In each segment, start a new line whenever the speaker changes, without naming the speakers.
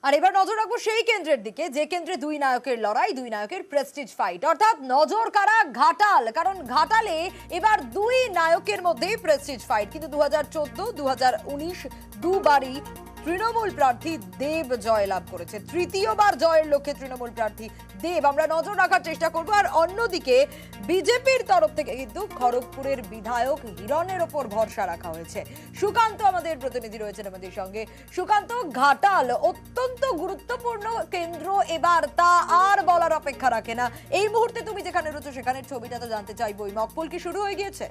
আর এবার নজর রাখবো সেই কেন্দ্রের দিকে যে কেন্দ্রে দুই নায়কের লড়াই, দুই নায়কের প্রেস্টিজ ফাইট, অর্থাৎ নজর কারা ঘাটাল। কারণ ঘাটালে এবার দুই নায়কের মধ্যেই প্রেস্টিজ ফাইট। কিন্তু 2014, 2019 দুবারই তৃণমূল প্রার্থী দেব জয়লাভ করেছে। তৃতীয়বার জয়ের লক্ষ্যে তৃণমূল প্রার্থী দেব আমরা নজর রাখার চেষ্টা করবো। আর অন্যদিকে বিজেপির তরফ থেকে কিন্তু খড়গপুরের বিধায়ক হিরণের ওপর ভরসা রাখা হয়েছে। সুকান্ত আমাদের প্রতিনিধি রয়েছেন আমাদের সঙ্গে। সুকান্ত, ঘাটাল অত্যন্ত গুরুত্বপূর্ণ কেন্দ্র, এবার তা আর বলার অপেক্ষা রাখে না। এই মুহূর্তে তুমি যেখানে রয়েছো সেখানের ছবিটা তো জানতে চাইবো। মকপল কি শুরু হয়ে গিয়েছে?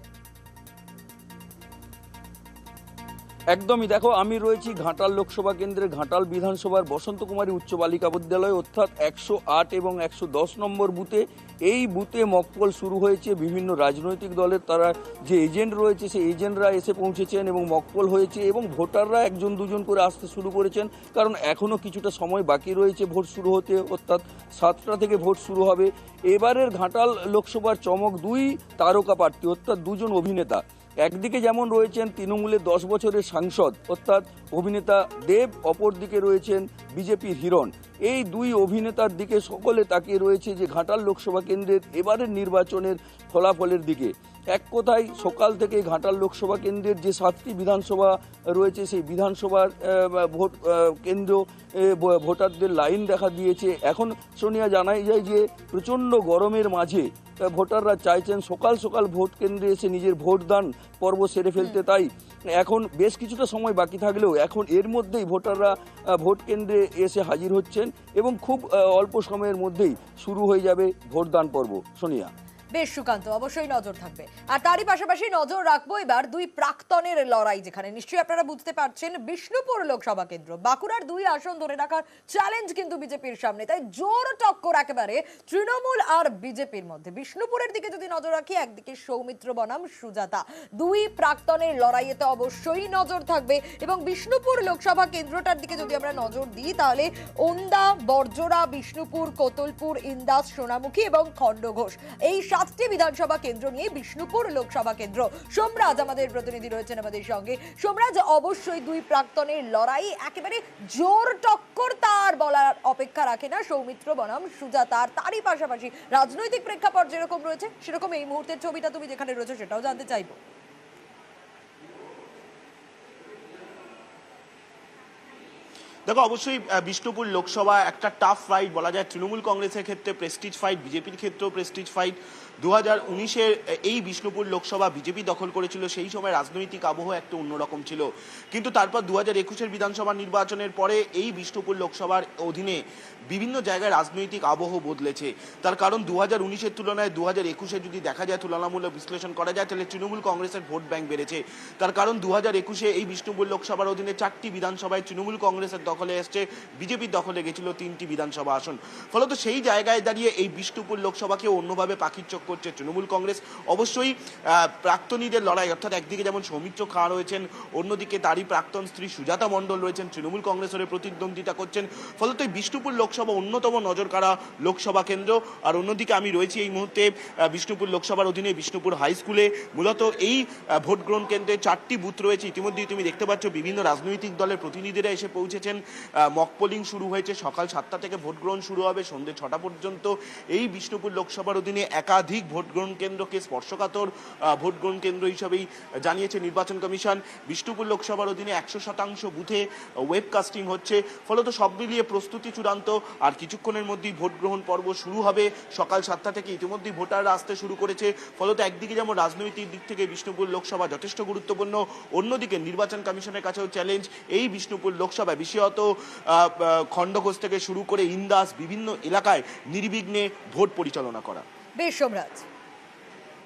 একদমই, দেখো আমি রয়েছি ঘাটাল লোকসভা কেন্দ্রের ঘাটাল বিধানসভার বসন্ত কুমারী উচ্চ বালিকা বিদ্যালয়, অর্থাৎ 108 এবং 110 নম্বর বুথে। এই বুথে মকপল শুরু হয়েছে। বিভিন্ন রাজনৈতিক দলের তারা যে এজেন্ট রয়েছে সেই এজেন্টরা এসে পৌঁছেছেন এবং মকপল হয়েছে এবং ভোটাররা একজন দুজন করে আসতে শুরু করেছেন। কারণ এখনও কিছুটা সময় বাকি রয়েছে ভোট শুরু হতে, অর্থাৎ 7টা থেকে ভোট শুরু হবে। এবারের ঘাটাল লোকসভার চমক দুই তারকা প্রার্থী, অর্থাৎ দুজন অভিনেতা। একদিকে যেমন রয়েছেন তৃণমূলের 10 বছরের সাংসদ অর্থাৎ অভিনেতা দেব, অপরদিকে রয়েছেন বিজেপির হিরণ। এই দুই অভিনেতার দিকে সকলে তাকিয়ে রয়েছে যে ঘাটাল লোকসভা কেন্দ্রের এবারের নির্বাচনের ফলাফলের দিকে। এক কথায় সকাল থেকে ঘাটাল লোকসভা কেন্দ্রের যে 7টি বিধানসভা রয়েছে সেই বিধানসভার ভোট কেন্দ্র ভোটারদের লাইন দেখা দিয়েছে। এখন সোনিয়া জানাই যায় যে প্রচণ্ড গরমের মাঝে ভোটাররা চাইছেন সকাল সকাল ভোট কেন্দ্রে এসে নিজের ভোটদান পর্ব সেরে ফেলতে। তাই এখন বেশ কিছুটা সময় বাকি থাকলেও এখন এর মধ্যেই ভোটাররা ভোট কেন্দ্রে এসে হাজির হচ্ছেন এবং খুব অল্প সময়ের মধ্যেই শুরু হয়ে যাবে ভোটদান পর্ব। সোনিয়া,
বেশ সুকান্ত, অবশ্যই নজর থাকবে। আর তারই পাশাপাশি নজর রাখবো এবার দুই প্রাক্তনের লড়াই, যেখানে নিশ্চয়ই আপনারা বুঝতে পারছেন বিষ্ণুপুর লোকসভা কেন্দ্র। বাঁকুড়ার দুই আসন ধরে রাখার চ্যালেঞ্জ কিন্তু বিজেপির সামনে, তাই জোর টক্কর একেবারে তৃণমূল আর বিজেপির মধ্যে। বিষ্ণুপুরের দিকে যদি নজর রাখি, একদিকে সৌমিত্র বনাম সুজাতা, দুই প্রাক্তনের লড়াইয়েতে অবশ্যই নজর থাকবে। এবং বিষ্ণুপুর লোকসভা কেন্দ্রটার দিকে যদি আমরা নজর দিই তাহলে ওন্দা, বর্জরা, বিষ্ণুপুর, কোতলপুর, ইন্দাস, সোনামুখী এবং খণ্ডঘোষ, এই 7টি বিধানসভা কেন্দ্র নিয়ে বিষ্ণুপুর লোকসভা কেন্দ্র। সোমরাজ আমাদের প্রতিনিধি রয়েছেন আমাদের সঙ্গে। সোমরাজ, অবশ্যই দুই প্রাক্তনের লড়াই একেবারে জোর টক্কর, তার বলার অপেক্ষা রাখে না সৌমিত্র বনাম সুজাতা। আর তারই পাশাপাশি রাজনৈতিক প্রেক্ষাপট যেরকম রয়েছে সেরকম এই মুহূর্তের ছবিটা তুমি যেখানে রয়েছে সেটাও জানতে চাইবো।
দেখো, অবশ্যই বিষ্ণুপুর লোকসভা একটা টাফ ফাইট বলা যায়। তৃণমূল কংগ্রেসের ক্ষেত্রে প্রেস্টিজ ফাইট, বিজেপির ক্ষেত্রেও প্রেস্টিজ ফাইট। 2019-এর এই বিষ্ণুপুর লোকসভা বিজেপি দখল করেছিল, সেই সময় রাজনৈতিক আবহ একটা অন্যরকম ছিল। কিন্তু তারপর 2021-এর বিধানসভা নির্বাচনের পরে এই বিষ্ণুপুর লোকসভার অধীনে বিভিন্ন জায়গায় রাজনৈতিক আবহ বদলেছে। তার কারণ 2019-এর তুলনায় 2021-এ যদি দেখা যায়, তুলনামূলক বিশ্লেষণ করা যায়, তাহলে তৃণমূল কংগ্রেসের ভোট ব্যাংক বেড়েছে। তার কারণ 2021-এ এই বিষ্ণুপুর লোকসভার অধীনে 4টি বিধানসভায় তৃণমূল কংগ্রেসের দখলে এসছে, বিজেপির দখলে গেছিল 3টি বিধানসভা আসন। ফলত সেই জায়গায় দাঁড়িয়ে এই বিষ্ণুপুর লোকসভাকে অন্যভাবে পাখির চোখ করছে তৃণমূল কংগ্রেস। অবশ্যই প্রাক্তনীদের লড়াই, অর্থাৎ একদিকে যেমন সৌমিত্র খাঁ রয়েছেন, অন্যদিকে তারই প্রাক্তন স্ত্রী সুজাতা মণ্ডল রয়েছেন, তৃণমূল কংগ্রেসের প্রতিদ্বন্দ্বিতা করছেন। ফলত এই বিষ্ণুপুর লোকসভা অন্যতম নজর কাড়া লোকসভা কেন্দ্র। আর অন্যদিকে আমি রয়েছি এই মুহূর্তে বিষ্ণুপুর লোকসভার অধীনে বিষ্ণুপুর হাই স্কুলে। মূলত এই ভোট গ্রহণ কেন্দ্রে 4টি বুথ রয়েছে। ইতিমধ্যেই তুমি দেখতে পাচ্ছ বিভিন্ন রাজনৈতিক দলের প্রতিনিধিরা এসে পৌঁছেছেন। মক পোলিং শুরু হয়েছে, সকাল 7টা থেকে ভোট গ্রহণ শুরু হবে সন্ধ্যে 6টা পর্যন্ত। এই বিষ্ণুপুর লোকসভার অধীনে একাধিক ভোট গ্রহণ কেন্দ্রকে স্পর্শকাতর ভোট গ্রহণ কেন্দ্র হিসাবেই জানিয়েছে নির্বাচন কমিশন। বিষ্ণুপুর লোকসভার অধীনে 100% বুথে ওয়েবকাস্টিং হচ্ছে। ফলত সব মিলিয়ে প্রস্তুতি চূড়ান্ত। আর কিছুক্ষণের মধ্যেই ভোট গ্রহণ পর্ব শুরু হবে। সকাল 7টা থেকে ইতিমধ্যেই ভোটাররা আসতে শুরু করেছে। ফলত একদিকে যেমন রাজনৈতিক দিক থেকে বিষ্ণুপুর লোকসভা যথেষ্ট গুরুত্বপূর্ণ, অন্যদিকে নির্বাচন কমিশনের কাছেও চ্যালেঞ্জ এই বিষ্ণুপুর লোকসভা, বিশেষত খণ্ডঘোষ থেকে শুরু করে ইন্দাস বিভিন্ন এলাকায় নির্বিঘ্নে ভোট পরিচালনা করা।
বেশ সোমরাজ।